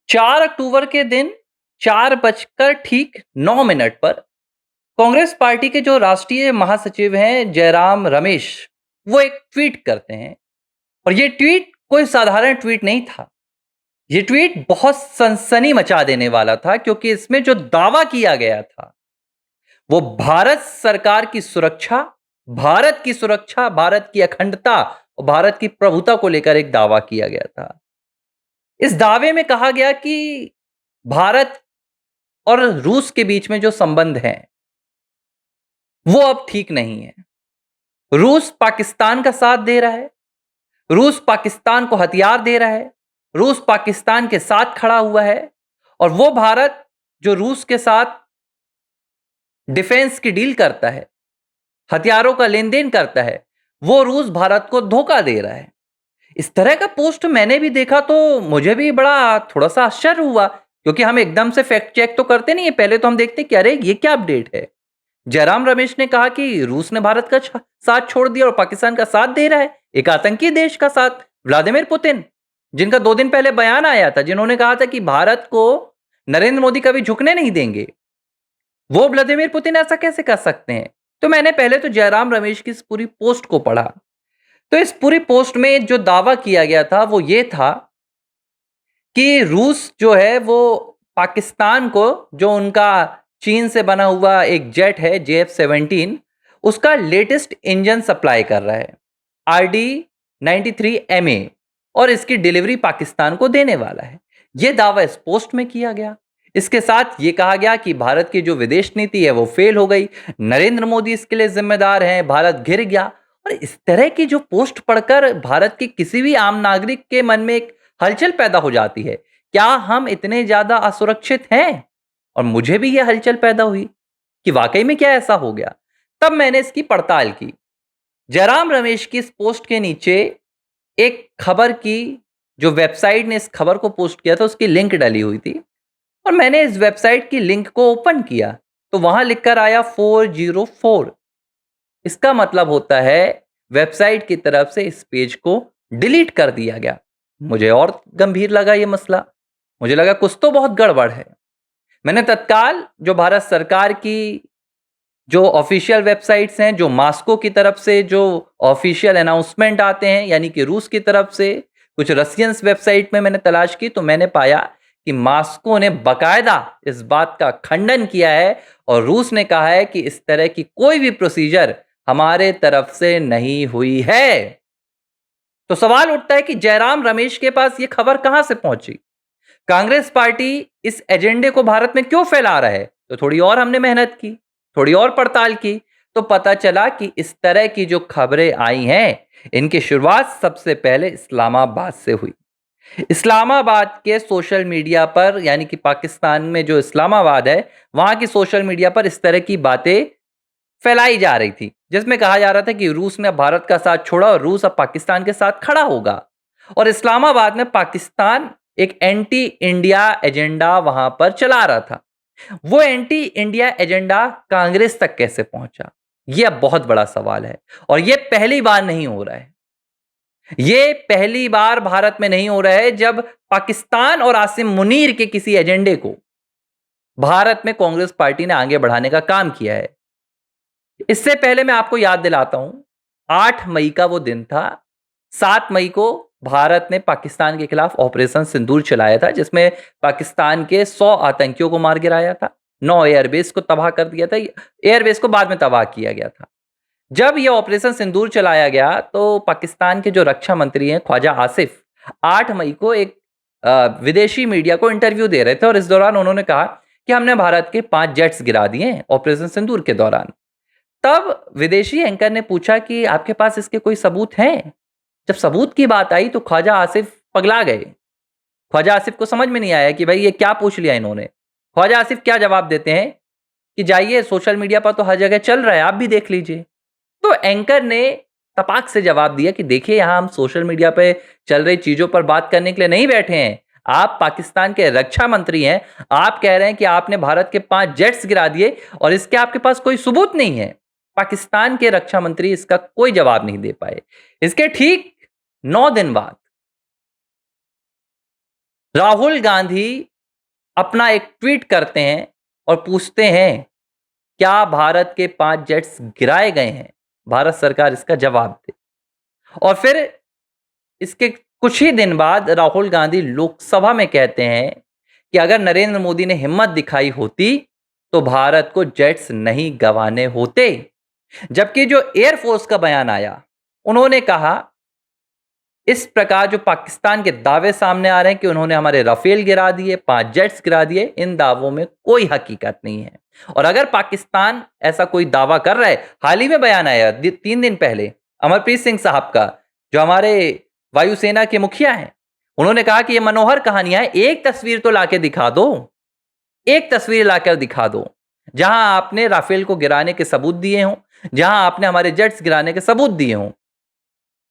4 अक्टूबर के दिन 4 बजकर ठीक 9 मिनट पर कांग्रेस पार्टी के जो राष्ट्रीय महासचिव हैं जयराम रमेश, वो एक ट्वीट करते हैं और ये ट्वीट कोई साधारण ट्वीट नहीं था। ये ट्वीट बहुत सनसनी मचा देने वाला था क्योंकि इसमें जो दावा किया गया था, वो भारत सरकार की सुरक्षा, भारत की अखंडता और भारत की प्रभुता को लेकर एक दावा किया गया था। इस दावे में कहा गया कि भारत और रूस के बीच में जो संबंध हैं, वो अब ठीक नहीं है। रूस पाकिस्तान का साथ दे रहा है, रूस पाकिस्तान को हथियार दे रहा है, रूस पाकिस्तान के साथ खड़ा हुआ है और वो भारत जो रूस के साथ डिफेंस की डील करता है, हथियारों का लेन-देन करता है, वो रूस भारत को धोखा दे रहा है। इस तरह का पोस्ट मैंने भी देखा तो मुझे भी बड़ा थोड़ा-सा आश्चर्य हुआ क्योंकि हम एकदम से फैक्ट चेक तो करते नहीं है, पहले तो हम देखते हैं कि अरे! ये क्या अपडेट है? जयराम रमेश ने कहा कि रूस ने भारत का साथ छोड़ दिया और पाकिस्तान का साथ दे रहा है, एक आतंकी देश का साथ। व्लादिमीर पुतिन, जिनका 2 दिन पहले बयान आया था, जिन्होंने कहा था कि भारत को नरेंद्र मोदी कभी झुकने नहीं देंगे, वो व्लादिमीर पुतिन ऐसा कैसे कर सकते हैं? तो मैंने पहले तो जयराम रमेश की इस पूरी पोस्ट को पढ़ा। तो इस पूरी पोस्ट में जो दावा किया गया था वो ये था कि रूस जो है वो पाकिस्तान को, जो उनका चीन से बना हुआ एक जेट है JF-17, उसका लेटेस्ट इंजन सप्लाई कर रहा है RD-93MA और इसकी डिलीवरी पाकिस्तान को देने वाला है। ये दावा इस पोस्ट में किया गया। इसके साथ ये कहा गया कि भारत की जो विदेश नीति है वो फेल हो गई, नरेंद्र मोदी इसके लिए जिम्मेदार हैं, भारत घिर गया। और इस तरह की जो पोस्ट पढ़कर भारत के किसी भी आम नागरिक के मन में एक हलचल पैदा हो जाती है, क्या हम इतने ज्यादा असुरक्षित हैं? और मुझे भी यह हलचल पैदा हुई कि वाकई में क्या ऐसा हो गया। तब मैंने इसकी पड़ताल की। जयराम रमेश की इस पोस्ट के नीचे एक खबर की, जो वेबसाइट ने इस खबर को पोस्ट किया था उसकी लिंक डली हुई थी और मैंने इस वेबसाइट की लिंक को ओपन किया तो वहां लिखकर आया 404। इसका मतलब होता है वेबसाइट की तरफ से इस पेज को डिलीट कर दिया गया। मुझे और गंभीर लगा ये मसला। मुझे लगा कुछ तो बहुत गड़बड़ है। मैंने तत्काल जो भारत सरकार की जो ऑफिशियल वेबसाइट्स हैं, जो मॉस्को की तरफ से जो ऑफिशियल अनाउंसमेंट आते हैं, यानी कि रूस की तरफ से, कुछ रशियंस वेबसाइट में मैंने तलाश की तो मैंने पाया कि मॉस्को ने बकायदा इस बात का खंडन किया है और रूस ने कहा है कि इस तरह की कोई भी प्रोसीजर हमारे तरफ से नहीं हुई है। तो सवाल उठता है कि जयराम रमेश के पास ये खबर कहां से पहुंची? कांग्रेस पार्टी इस एजेंडे को भारत में क्यों फैला रहा है? तो थोड़ी और हमने मेहनत की, थोड़ी और पड़ताल की तो पता चला कि इस तरह की जो खबरें आई हैं, इनकी शुरुआत सबसे पहले इस्लामाबाद से हुई। इस्लामाबाद के सोशल मीडिया पर, यानी कि पाकिस्तान में जो इस्लामाबाद है, वहां की सोशल मीडिया पर इस तरह की बातें फैलाई जा रही थी जिसमें कहा जा रहा था कि रूस ने भारत का साथ छोड़ा और रूस अब पाकिस्तान के साथ खड़ा होगा। और इस्लामाबाद में पाकिस्तान एक एंटी इंडिया एजेंडा वहां पर चला रहा था। वो एंटी इंडिया एजेंडा कांग्रेस तक कैसे पहुंचा, ये अब बहुत बड़ा सवाल है। और ये पहली बार नहीं हो रहा है। ये पहली बार भारत में नहीं हो रहा है जब पाकिस्तान और आसिम मुनीर के किसी एजेंडे को भारत में कांग्रेस पार्टी ने आगे बढ़ाने का काम किया है। इससे पहले मैं आपको याद दिलाता हूं, 8 मई का वो दिन था। 7 मई को भारत ने पाकिस्तान के खिलाफ ऑपरेशन सिंदूर चलाया था जिसमें पाकिस्तान के 100 आतंकियों को मार गिराया था, 9 एयरबेस को तबाह कर दिया था। एयरबेस को बाद में तबाह किया गया था। जब यह ऑपरेशन सिंदूर चलाया गया तो पाकिस्तान के जो रक्षा मंत्री हैं ख्वाजा आसिफ, 8 मई को एक विदेशी मीडिया को इंटरव्यू दे रहे थे और इस दौरान उन्होंने कहा कि हमने भारत के 5 जेट्स गिरा दिए हैं ऑपरेशन सिंदूर के दौरान। तब विदेशी एंकर ने पूछा कि आपके पास इसके कोई सबूत हैं? जब सबूत की बात आई तो ख्वाजा आसिफ पगला गए। ख्वाजा आसिफ को समझ में नहीं आया कि भाई ये क्या पूछ लिया इन्होंने। ख्वाजा आसिफ क्या जवाब देते हैं कि जाइए, सोशल मीडिया पर तो हर जगह चल रहा है, आप भी देख लीजिए। तो एंकर ने तपाक से जवाब दिया कि देखिए, यहां हम सोशल मीडिया पे चल रही चीजों पर बात करने के लिए नहीं बैठे हैं। आप पाकिस्तान के रक्षा मंत्री हैं, आप कह रहे हैं कि आपने भारत के 5 जेट्स गिरा दिए और इसके आपके पास कोई सबूत नहीं है। पाकिस्तान के रक्षा मंत्री इसका कोई जवाब नहीं दे पाए। इसके ठीक 9 दिन बाद राहुल गांधी अपना एक ट्वीट करते हैं और पूछते हैं, क्या भारत के 5 जेट्स गिराए गए हैं? भारत सरकार इसका जवाब दे। और फिर इसके कुछ ही दिन बाद राहुल गांधी लोकसभा में कहते हैं कि अगर नरेंद्र मोदी ने हिम्मत दिखाई होती तो भारत को जेट्स नहीं गंवाने होते। जबकि जो एयरफोर्स का बयान आया, उन्होंने कहा इस प्रकार जो पाकिस्तान के दावे सामने आ रहे हैं कि उन्होंने हमारे राफेल गिरा दिए, 5 जेट्स गिरा दिए, इन दावों में कोई हकीकत नहीं है। और अगर पाकिस्तान ऐसा कोई दावा कर रहा है, हाल ही में बयान आया 3 दिन पहले अमरप्रीत सिंह साहब का, जो हमारे वायुसेना के मुखिया हैं, उन्होंने कहा कि ये मनोहर कहानियां हैं, एक तस्वीर तो लाके दिखा दो, एक तस्वीर लाकर दिखा दो जहां आपने राफेल को गिराने के सबूत दिए हों, जहां आपने हमारे जेट्स गिराने के सबूत दिए हों।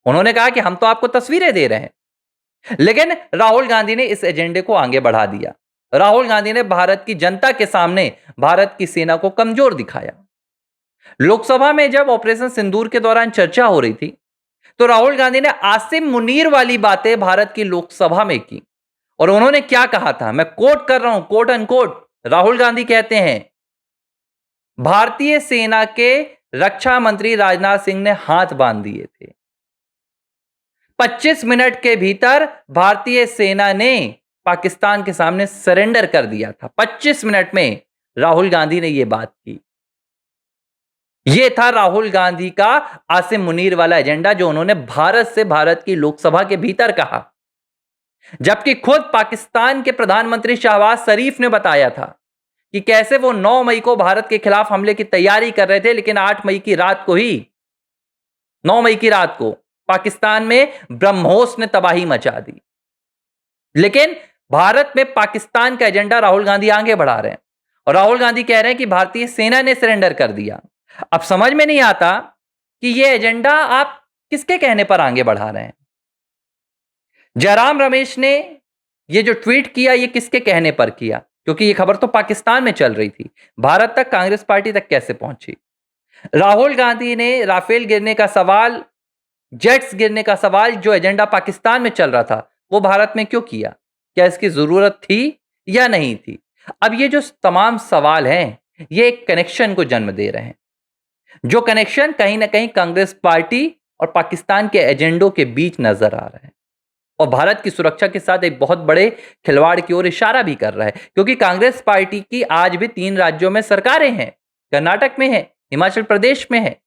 उन्होंने कहा कि हम तो आपको तस्वीरें दे रहे हैं। लेकिन राहुल गांधी ने इस एजेंडे को आगे बढ़ा दिया। राहुल गांधी ने भारत की जनता के सामने भारत की सेना को कमजोर दिखाया। लोकसभा में जब ऑपरेशन सिंदूर के दौरान चर्चा हो रही थी, तो राहुल गांधी ने आसिम मुनीर वाली बातें भारत की लोकसभा में की। और उन्होंने क्या कहा था, मैं कोट कर रहा हूं, कोट अनकोट। राहुल गांधी कहते हैं, भारतीय सेना के रक्षा मंत्री राजनाथ सिंह ने हाथ बांध दिए थे। 25 मिनट के भीतर भारतीय सेना ने पाकिस्तान के सामने सरेंडर कर दिया था। 25 मिनट में राहुल गांधी ने यह बात की। यह था राहुल गांधी का आसिम मुनीर वाला एजेंडा, जो उन्होंने भारत से, भारत की लोकसभा के भीतर कहा। जबकि खुद पाकिस्तान के प्रधानमंत्री शहबाज शरीफ ने बताया था कि कैसे वो 9 मई को भारत के खिलाफ हमले की तैयारी कर रहे थे, लेकिन 8 मई की रात को ही, 9 मई की रात को पाकिस्तान में ब्रह्मोस ने तबाही मचा दी। लेकिन भारत में पाकिस्तान का एजेंडा राहुल गांधी आगे बढ़ा रहे हैं और राहुल गांधी कह रहे हैं कि भारतीय सेना ने सरेंडर कर दिया। अब समझ में नहीं आता कि यह एजेंडा आप किसके कहने पर आगे बढ़ा रहे हैं। जयराम रमेश ने यह जो ट्वीट किया, यह किसके कहने पर किया? क्योंकि यह खबर तो पाकिस्तान में चल रही थी, भारत तक, कांग्रेस पार्टी तक कैसे पहुंची? राहुल गांधी ने राफेल गिरने का सवाल, जेट्स गिरने का सवाल, जो एजेंडा पाकिस्तान में चल रहा था, वो भारत में क्यों किया? क्या इसकी जरूरत थी या नहीं थी? अब ये जो तमाम सवाल हैं, ये एक कनेक्शन को जन्म दे रहे हैं, जो कनेक्शन कहीं ना कहीं कांग्रेस पार्टी और पाकिस्तान के एजेंडों के बीच नजर आ रहा है और भारत की सुरक्षा के साथ एक बहुत बड़े खिलवाड़ की ओर इशारा भी कर रहा है। क्योंकि कांग्रेस पार्टी की आज भी 3 राज्यों में सरकारें हैं, कर्नाटक में है, हिमाचल प्रदेश में है,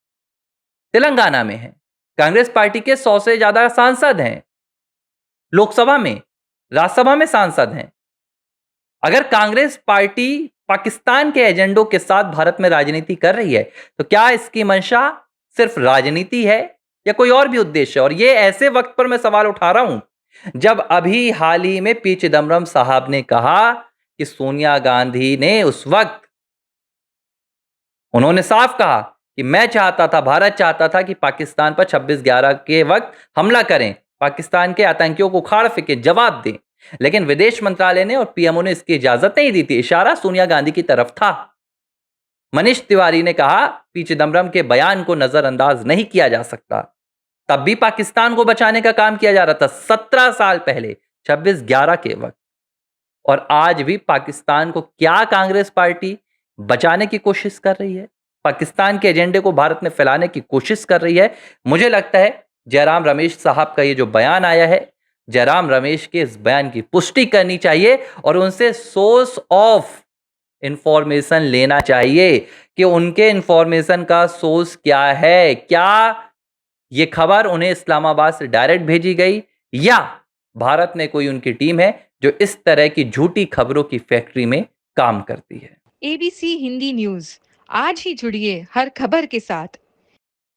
तेलंगाना में है। कांग्रेस पार्टी के 100 से ज्यादा सांसद हैं, लोकसभा में, राज्यसभा में सांसद हैं। अगर कांग्रेस पार्टी पाकिस्तान के एजेंडों के साथ भारत में राजनीति कर रही है, तो क्या इसकी मंशा सिर्फ राजनीति है या कोई और भी उद्देश्य है? और ये ऐसे वक्त पर मैं सवाल उठा रहा हूं जब अभी हाल ही में पी चिदम्बरम साहब ने कहा कि सोनिया गांधी ने उस वक्त, उन्होंने साफ कहा कि मैं चाहता था, भारत चाहता था कि पाकिस्तान पर 26/11 के वक्त हमला करें, पाकिस्तान के आतंकियों को उखाड़ फेंकें, जवाब दें। लेकिन विदेश मंत्रालय ने और पीएमओ ने इसकी इजाजत नहीं दी थी। इशारा सोनिया गांधी की तरफ था। मनीष तिवारी ने कहा पी चिदम्बरम के बयान को नजरअंदाज नहीं किया जा सकता। तब भी पाकिस्तान को बचाने का काम किया जा रहा था, 17 साल पहले, 26/11 के वक्त। और आज भी पाकिस्तान को क्या कांग्रेस पार्टी बचाने की कोशिश कर रही है? पाकिस्तान के एजेंडे को भारत में फैलाने की कोशिश कर रही है। मुझे लगता है जयराम रमेश साहब का ये जो बयान आया है, जयराम रमेश के इस बयान की पुष्टि करनी चाहिए और उनसे सोर्स ऑफ इंफॉर्मेशन लेना चाहिए कि उनके इंफॉर्मेशन का सोर्स क्या है। क्या ये खबर उन्हें इस्लामाबाद से डायरेक्ट भेजी गई या भारत में कोई उनकी टीम है जो इस तरह की झूठी खबरों की फैक्ट्री में काम करती है? एबीसी हिंदी न्यूज, आज ही जुड़िए हर खबर के साथ